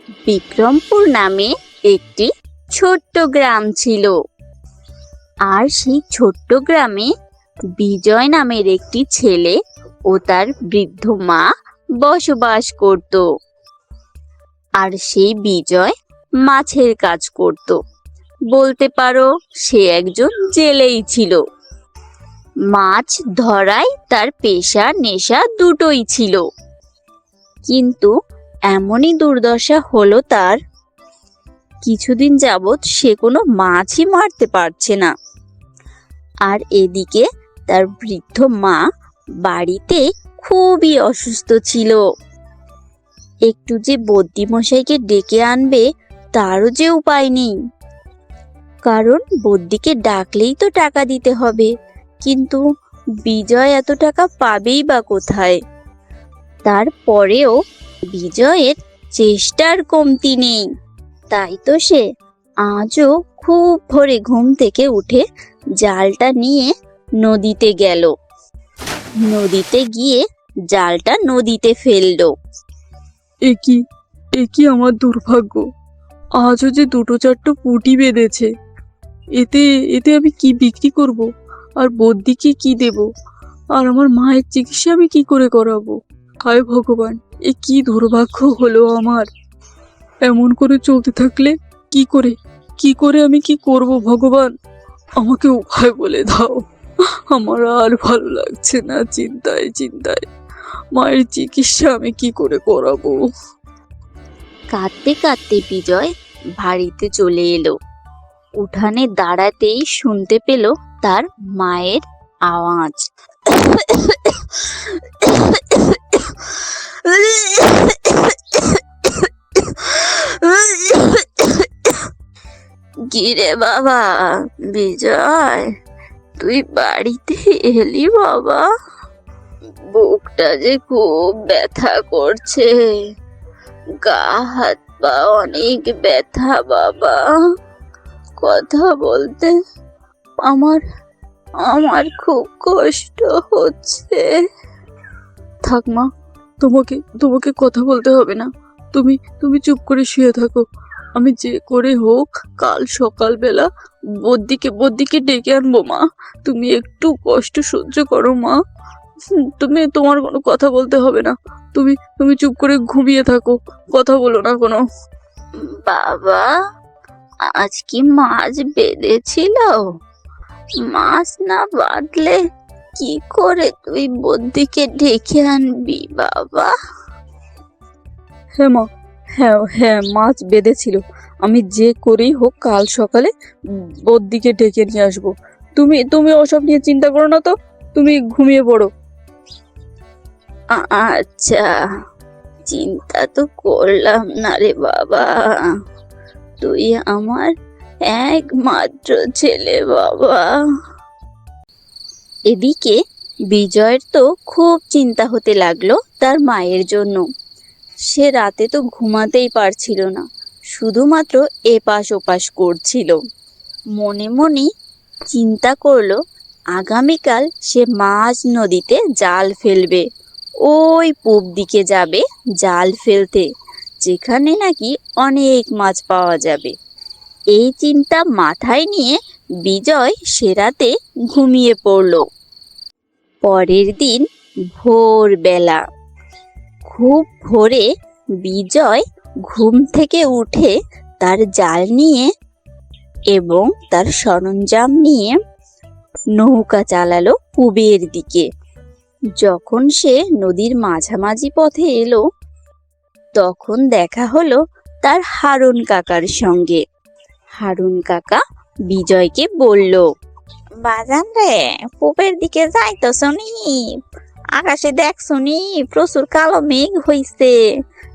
বিক্রমপুর নামে একটি ছোট্ট গ্রাম ছিল। আর সেই ছোট্ট গ্রামে বিজয় নামের একটি ছেলে ও তার বৃদ্ধ মা বসবাস করত। আর সেই বিজয় মাছের কাজ করত। বলতে পারো সে একজন জেলেই ছিল। মাছ ধরাই তার পেশা নেশা দুটোই ছিল। কিন্তু এমনই দুর্দশা হলো তার, কিছুদিন যাবৎ সে কোনো মাছই মারতে পারছে না। আর এদিকে তার বৃদ্ধ মা বাড়িতে খুবই অসুস্থ ছিল। একটু যে বদ্যিমশাইকে ডেকে আনবে তারও যে উপায় নেই, কারণ বদ্যিকে ডাকলেই তো টাকা দিতে হবে। কিন্তু বিজয় এত টাকা পাবেই বা কোথায়? তারপরেও বিজয়ের চেষ্টার কমতি নেই। তাই তো সে আজও খুব ভোরে ঘুম থেকে উঠে জালটা নিয়ে নদীতে গেল। নদীতে গিয়ে জালটা নদীতে ফেললো। এ কি আমার দুর্ভাগ্য! আজও যে দুটো চারটো পুঁটি বেঁধেছে। এতে এতে আমি কি বিক্রি করব? আর বদ্যিকে কি দেব? আর আমার মায়ের চিকিৎসা আমি কি করে করাবো? হায় ভগবান, এ কি দুর্ভাগ্য হলো আমার! এমন করে চলতে থাকলে কি করে আমি কি করব ভগবান? আমাকে উপায় বলে দাও। আমার আর ভালো লাগছে না, চিন্তায় চিন্তায় মায়ের চিকিৎসা আমি কি করে করাবো? কাঁদতে কাঁদতে বিজয় বাড়িতে চলে এলো। উঠানে দাঁড়াতেই শুনতে পেল তার মায়ের আওয়াজ। কিরে বাবা বিজয়, তুই বাড়িতে এলি বাবা? বুকটা যে খুব ব্যথা করছে, গা হাত পা অনেক ব্যথা বাবা। কথা বলতে আমার আমার খুব কষ্ট হচ্ছে। থাক মা, তোমাকে কথা বলতে হবে না। তুমি চুপ করে শুয়ে থাকো। আমি যে করে হোক কাল সকালবেলা বদ্যিকে ডেকে আনবো মা। তুমি একটু কষ্ট সহ্য করো মা। তোমার কোনো কথা বলতে হবে না। তুমি চুপ করে ঘুমিয়ে থাকো, কথা বলো না কোনো। বাবা, আজ কি মাছ বেঁধেছিল? মাছ না বাঁধলে কি করে তুই বদ্যিকে ডেকে আনবি বাবা? হ্যাঁ মা, হ্যাঁ মাছ বেঁধেছিল। আমি যে করেই হোক কাল সকালে বদ্যিকে ডেকে নিয়ে আসবো। তুমি ওসব নিয়ে চিন্তা করো না তো, তুমি ঘুমিয়ে পড়ো। আচ্ছা, চিন্তা তো করলাম না রে বাবা। তুই আমার একমাত্র ছেলে বাবা। এদিকে বিজয়ের তো খুব চিন্তা হতে লাগলো তার মায়ের জন্য। সে রাতে তো ঘুমাতেই পারছিল না, শুধুমাত্র এপাশ ওপাশ করছিল। মনে মনে চিন্তা করলো আগামীকাল সে মাঝ নদীতে জাল ফেলবে। ওই পূব দিকে যাবে জাল ফেলতে, যেখানে নাকি অনেক মাছ পাওয়া যাবে। এই চিন্তা মাথায় নিয়ে বিজয় সে রাতে ঘুমিয়ে পড়ল। পরের দিন ভোরবেলা, খুব ভোরে বিজয় ঘুম থেকে উঠে তার জাল নিয়ে এবং তার সরঞ্জাম নিয়ে নৌকা চালালো পূবের দিকে। যখন সে নদীর মাঝামাঝি পথে এলো, তখন দেখা হলো তার হারুন কাকার সঙ্গে। হারুন কাকা বিজয়কে বলল, বাজান রে, পূবের দিকে যাইতেছ নি? আকাশে দেখছো নি প্রচুর কালো মেঘ হইছে।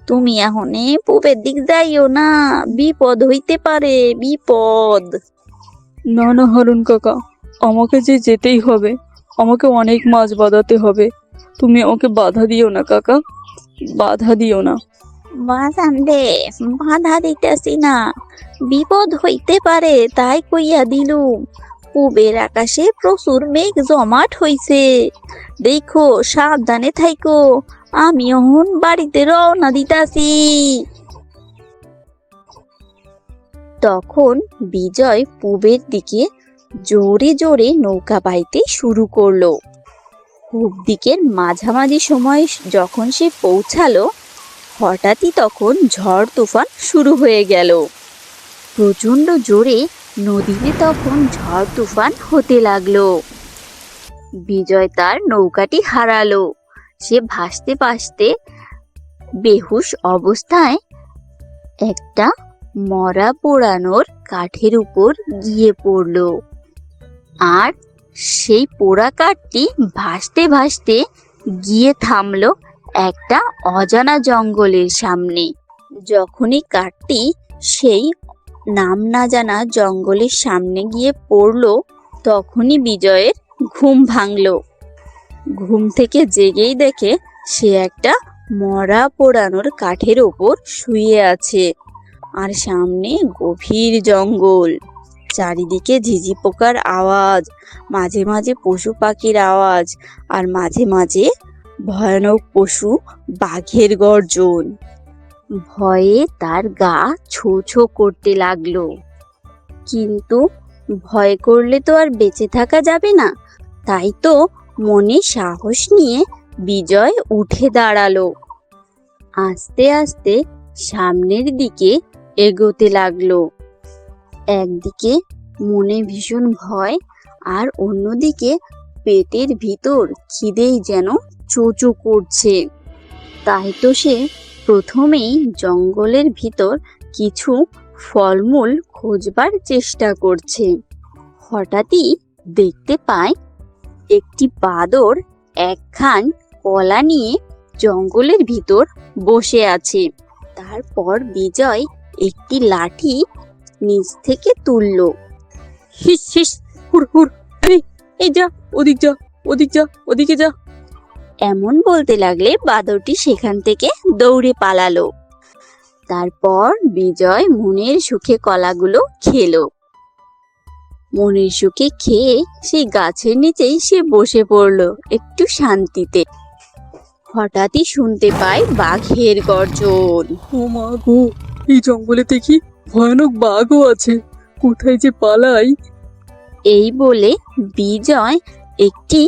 তুমি এখনে পূবের দিক যাইও না, বিপদ হইতে পারে, বিপদ। না না হারুন কাকা, আমাকে যে যেতেই হবে। আমাকে অনেক মাছ বাঁধাতে হবে। তুমি আমাকে বাধা দিও না কাকা, বাধা দিও না। বাজান রে, বাধা দিতেছি না, বিপদ হইতে পারে তাই কইয়া দিলুম। পূবের আকাশে প্রচুর মেঘ জমাট হইছে, দেখো সাবধানে থাইকো। আমি এখন বাড়িতে রওনা দিতাছি। তখন বিজয় পূবের দিকে জোরে জোরে নৌকা বাইতে শুরু করলো। পূব দিকের মাঝামাঝি সময় যখন সে পৌঁছালো, হঠাৎই তখন ঝড় তুফান শুরু হয়ে গেল। প্রচণ্ড জোরে নদীতে তখন ঝড় তুফান হতে লাগলো। বিজয় তার নৌকাটি হারালো। সে ভাসতে ভাসতে বেহুশ অবস্থায় একটা মরা পোড়ানোর কাঠের উপর গিয়ে পড়ল। আর সেই পোড়া কাঠটি ভাসতে ভাসতে গিয়ে থামলো একটা অজানা জঙ্গলের সামনে। যখনই কাঠটি সেই নাম না জানা জঙ্গলের সামনে গিয়ে পড়ল, তখনই বিজয়ের ঘুম ভাঙল। ঘুম থেকে জেগেই দেখে সে একটা মরা পোড়ানোর কাঠের ওপর শুয়ে আছে, আর সামনে গভীর জঙ্গল। চারিদিকে ঝিঝি পোকার আওয়াজ, মাঝে মাঝে পশু পাখির আওয়াজ, আর মাঝে মাঝে ভয়ানক পশু বাঘের গর্জন। ভয়ে তার গা ছো ছো করতে লাগলো। কিন্তু ভয় করলে তো আর বেঁচে থাকা যাবে না, তাই তো মনে সাহস নিয়ে বিজয় উঠে দাঁড়ালো। আস্তে আস্তে সামনের দিকে এগোতে লাগলো। একদিকে মনে ভীষণ ভয়, আর অন্যদিকে পেটের ভিতর খিদেই যেন চোচো করছে। তাই তো সে প্রথমেই জঙ্গলের ভিতর কিছু ফলমূল খোঁজবার চেষ্টা করছে। হঠাৎই দেখতে পায় একটি বাদর একখান কলা নিয়ে জঙ্গলের ভিতর বসে আছে। তারপর বিজয় একটি লাঠি নিচ থেকে তুলল। হিস হিস হুর হুর, এই যা, ওদিক যা, ওদিক যা, ওদিকে যা। এমন বলতে লাগলে বাদরটি সেখান থেকে দৌড়ে পালালো। তারপর বিজয় মনের সুখে কলাগুলো খেলো। মনের সুখে খেয়ে সেই গাছের নিচেই সে বসে পড়লো একটু শান্তিতে। হঠাৎই শুনতে পায় বাঘের গর্জন। ও মা গো, এই জঙ্গলে দেখি ভয়ানক বাঘও আছে, কোথায় যে পালাই। এই বলে বিজয় একটি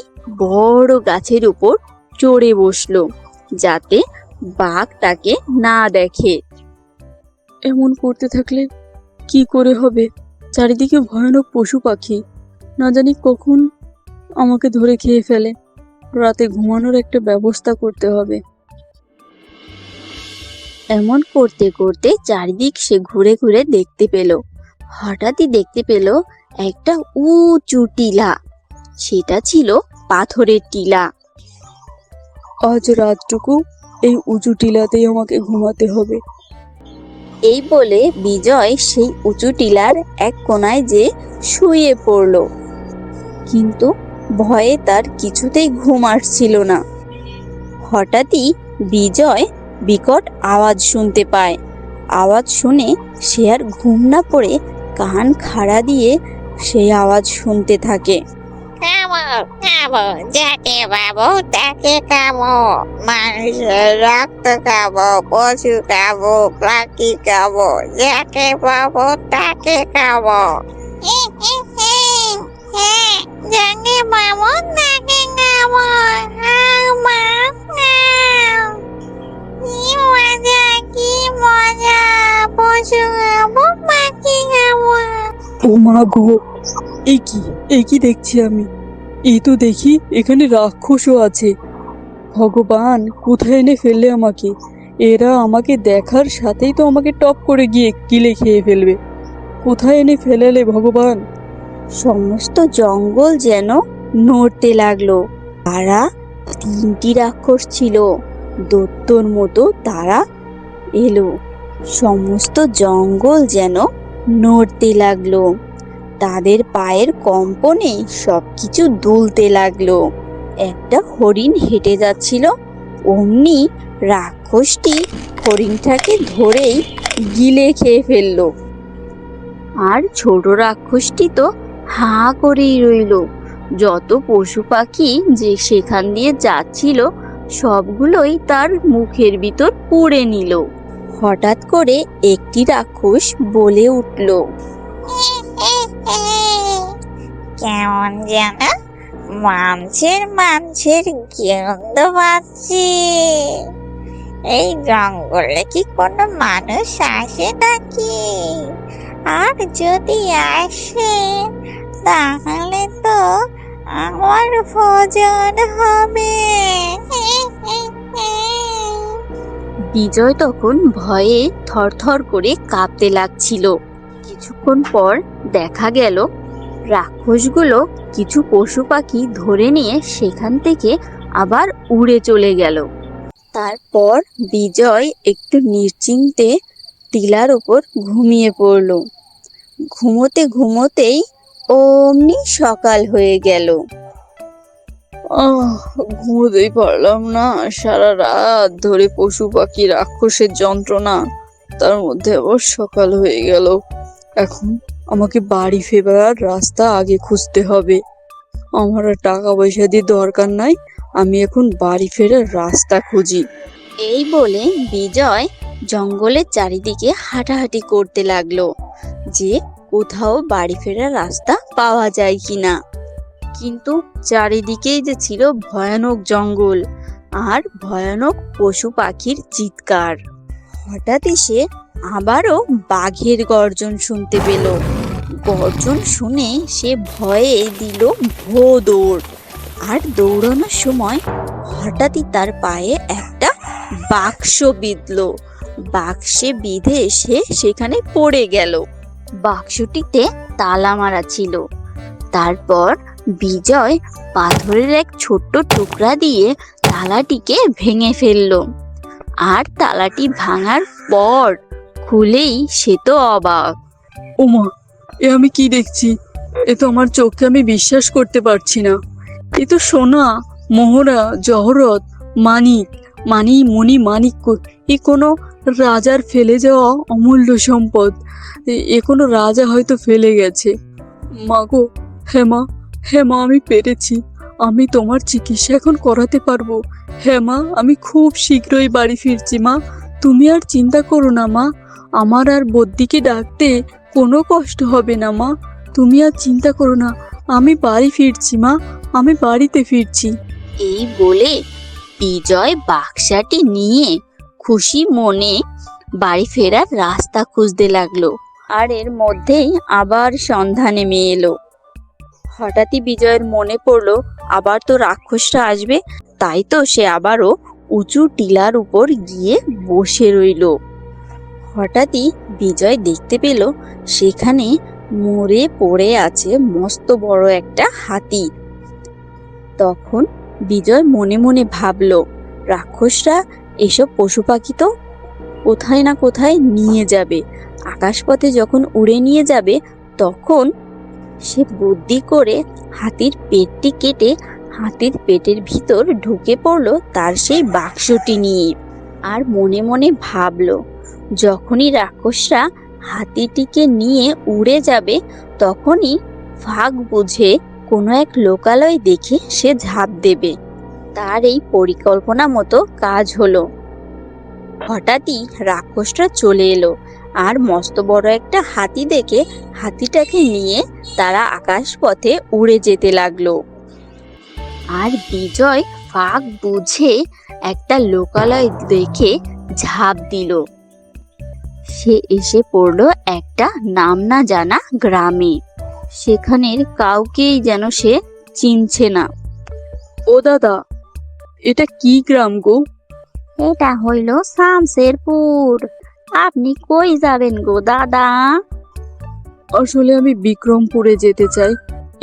বড় গাছের উপর চড়ে বসলো, যাতে বাঘ তাকে না দেখে। এমন করতে থাকলে কি করে হবে? চারিদিকে ভয়ানক পশু পাখি, না জানি কখন আমাকে ধরে খেয়ে ফেলে। রাতে ঘুমানোর একটা ব্যবস্থা করতে হবে। এমন করতে করতে চারিদিক সে ঘুরে ঘুরে দেখতে পেল। হঠাৎই দেখতে পেল একটা উঁচু টিলা। সেটা ছিল পাথরের টিলা। আজ রাতটুকু এই উঁচু টিলাতেই আমাকে ঘুমাতে হবে। এই বলে বিজয় সেই উঁচু টিলার এক কোণায় যে শুয়ে পড়ল। কিন্তু ভয়ে তার কিছুতেই ঘুম আসছিল না। হঠাৎই বিজয় বিকট আওয়াজ শুনতে পায়। আওয়াজ শুনে সে আর ঘুম না পড়ে কান খাড়া দিয়ে সেই আওয়াজ শুনতে থাকে। খাবো খাবো, যাকে পাবো তাকে খাবো, মানুষের রক্ত খাবো, পশু খাবো, পাখি খাবো, যাকে পাবো তাকে খাবো। হ্যাঁ, যাকে পাবো তাকে খাবো, মাছ খাও। কি মজা, কি মজা, পশু খাবো, পাখি খাবো। ও মা গো, এ কি দেখছি আমি? এই তো দেখি এখানে রাক্ষসও আছে। ভগবান, কোথায় এনে ফেললে আমাকে? এরা আমাকে দেখার সাথেই তো আমাকে টপ করে গিয়ে গিলে খেয়ে ফেলবে। কোথায় এনে ফেলালে ভগবান? সমস্ত জঙ্গল যেন নড়তে লাগলো। তারা তিনটি রাক্ষস ছিল, দৈত্যর মতো তারা এলো। সমস্ত জঙ্গল যেন নড়তে লাগলো। তাদের পায়ের কম্পনে সবকিছু দুলতে লাগলো। একটা হরিণ হেঁটে যাচ্ছিল, অমনি রাক্ষসটি হরিণটাকে ধরেই গিলে খেয়ে ফেললো। আর ছোট রাক্ষসটি তো হাঁ করেই রইল। যত পশু পাখি যে সেখান দিয়ে যাচ্ছিল সবগুলোই তার মুখের ভিতর পুড়ে নিল। হঠাৎ করে একটি রাক্ষস বলে উঠল, কেমন যেন মাংসের গন্ধ পাচ্ছি। এই জঙ্গলে কি কোনো মানুষ আসে নাকি? আর যদি আসে তাহলে তো আমার ভোজন হবে। বিজয় তখন ভয়ে থরথর করে কাঁপতে লাগছিল। কিছুক্ষণ পর দেখা গেল রাক্ষসগুলো কিছু পশু পাখি ধরে নিয়ে সেখান থেকে আবার উড়ে চলে গেল। তারপর বিজয় একটু নিশ্চিন্তে টিলার উপর ঘুমিয়ে পড়ল। ঘুমোতে ঘুমোতেই অমনি সকাল হয়ে গেল। ঘুমোতেই পারলাম না, সারা রাত ধরে পশু পাখি রাক্ষসের যন্ত্রণা, তার মধ্যে আবার সকাল হয়ে গেল। এখন আমাকে বাড়ি ফেরার রাস্তা আগে খুঁজতে হবে। আমার আর টাকা পয়সা দিয়ে দরকার নাই, আমি এখন বাড়ি ফেরার রাস্তা খুঁজি। এই বলে বিজয় জঙ্গলের চারিদিকে হাঁটাহাঁটি করতে লাগলো যে কোথাও বাড়ি ফেরার রাস্তা পাওয়া যায় কিনা। কিন্তু চারিদিকেই যে ছিল ভয়ানক জঙ্গল আর ভয়ানক পশু পাখির চিৎকার। হঠাৎই সে আবারও বাঘের গর্জন শুনতে পেল। গর্জন শুনে সে ভয়ে দিল ভো দৌড়। আর দৌড়ানোর সময় হঠাৎই তার পায়ে একটা বাক্স বিঁধল। বাক্সে বিঁধে সে সেখানে পড়ে গেল। বাক্সটিতে তালা মারা ছিল। তারপর বিজয় পাথরের এক ছোট্ট টুকরা দিয়ে তালাটিকে ভেঙে ফেলল। আর তালাটি ভাঙার পর খুলেই সে তো অবাক। ওমা, এ আমি কি দেখছি? এ তো আমার চোখে আমি বিশ্বাস করতে পারছি না। এ তো সোনা, মোহরা, জহরত, মানিক। এ কোনো রাজার ফেলে যাওয়া অমূল্য সম্পদ। এ কোনো রাজা হয়তো ফেলে গেছে। মা গো, হ্যাঁ মা, আমি পেরেছি। আমি তোমার চিকিৎসা এখন করাতে পারবো। হ্যাঁ মা, আমি খুব শীঘ্রই বাড়ি ফিরছি মা। তুমি আর চিন্তা করো না মা, আমার আর বদ্যিকে ডাকতে কোনো কষ্ট হবে না মা। তুমি আর চিন্তা করো না, আমি বাড়ি ফিরছি মা, আমি বাড়িতে ফিরছি। এই বলে বিজয় বাক্সাটি নিয়ে খুশি মনে বাড়ি ফেরার রাস্তা খুঁজতে লাগলো। আর এর মধ্যেই আবার সন্ধ্যা নেমে এলো। হঠাৎই বিজয়ের মনে পড়লো আবার তো রাক্ষসটা আসবে, তাই তো সে আবারও উঁচু টিলার উপর গিয়ে বসে রইল। হঠাৎই বিজয় দেখতে পেল সেখানে মরে পড়ে আছে মস্ত বড় একটা হাতি। তখন বিজয় মনে মনে ভাবলো, রাক্ষসরা এসব পশু পাখি তো কোথায় না কোথায় নিয়ে যাবে। আকাশপথে যখন উড়ে নিয়ে যাবে তখন সে বুদ্ধি করে হাতির পেটটি কেটে হাতির পেটের ভিতর ঢুকে পড়লো তার সেই বাক্সটি নিয়ে। আর মনে মনে ভাবলো, যখনই রাক্ষসরা হাতিটিকে নিয়ে উড়ে যাবে তখনই ফাঁক বুঝে কোনো এক লোকালয় দেখে সে ঝাঁপ দেবে। তার এই পরিকল্পনা মতো কাজ হলো। হঠাৎই রাক্ষসটা চলে এলো আর মস্ত বড় একটা হাতি দেখে হাতিটাকে নিয়ে তারা আকাশ পথে উড়ে যেতে লাগলো। আর বিজয় ফাঁক বুঝে একটা লোকালয় দেখে ঝাঁপ দিল। সে এসে পড়লো একটা নাম না জানা গ্রামে। সেখানের কাউকেই যেন সে চিনছে না। ও দাদা, এটা কি গ্রাম গো? এটা হইল শামশেরপুর। আপনি কই যাবেন গো দাদা? আসলে আমি বিক্রমপুরে যেতে চাই।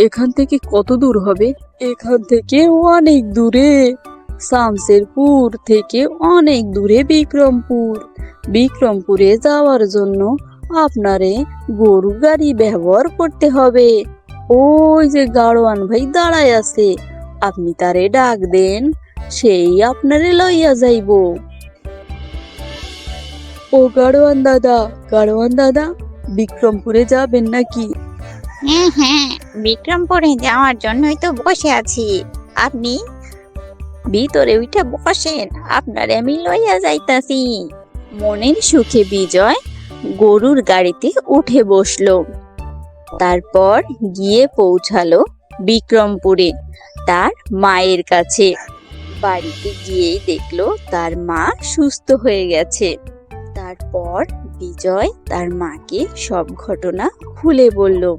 এখান থেকে কত দূর হবে? এখান থেকে অনেক দূরে। শামশেরপুর থেকে অনেক দূরে বিক্রমপুর। বিক্রমপুরে যাওয়ার জন্য আপনারে গরু গাড়ি ব্যবহার করতে হবে। ওই যে গাড়োয়ান ভাই দাঁড়ায় আছে, আপনি তারে ডাক দেন, সেই আপনারে লইয়া যাইব। ও গাড়োয়ান দাদা, বিক্রমপুরে যাবেন নাকি? হ্যাঁ, বিক্রমপুরে যাওয়ার জন্যই তো বসে আছি। আপনি ভিতরে উঠে বসেন, আপনারে আমি লইয়া যাইতাছি। মনের সুখে বিজয় গরুর গাড়িতে উঠে বসলো। তারপর গিয়ে পৌঁছালো বিক্রমপুরে তার মায়ের কাছে। বাড়িতে গিয়েই দেখলো তার মা সুস্থ হয়ে গেছে। তারপর বিজয় তার মাকে সব ঘটনা খুলে বলল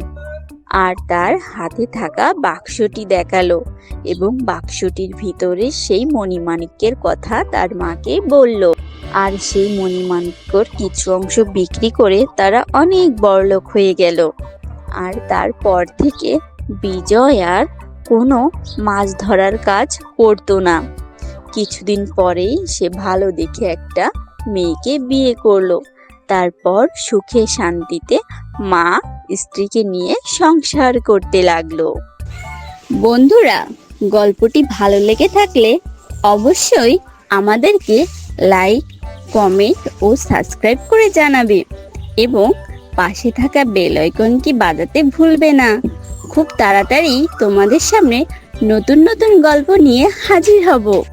আর তার হাতে থাকা বাক্সটি দেখালো এবং বাক্সটির ভিতরে সেই মণিমাণিক্যের কথা তার মাকে বলল। আর সেই মণিমাণিক্যর কিছু অংশ বিক্রি করে তারা অনেক বড়লোক হয়ে গেল। আর তারপর থেকে বিজয় আর কোনো মাছ ধরার কাজ করতো না। কিছুদিন পরেই সে ভালো দেখে একটা মেয়েকে বিয়ে করলো। তারপর সুখে শান্তিতে মা স্ত্রীকে নিয়ে সংসার করতে লাগলো। বন্ধুরা, গল্পটি ভালো লেগে থাকলে অবশ্যই আমাদেরকে লাইক, কমেন্ট ও সাবস্ক্রাইব করে জানাবে এবং পাশে থাকা বেল আইকনটি বাজাতে ভুলবে না। খুব তাড়াতাড়ি তোমাদের সামনে নতুন নতুন গল্প নিয়ে হাজির হব।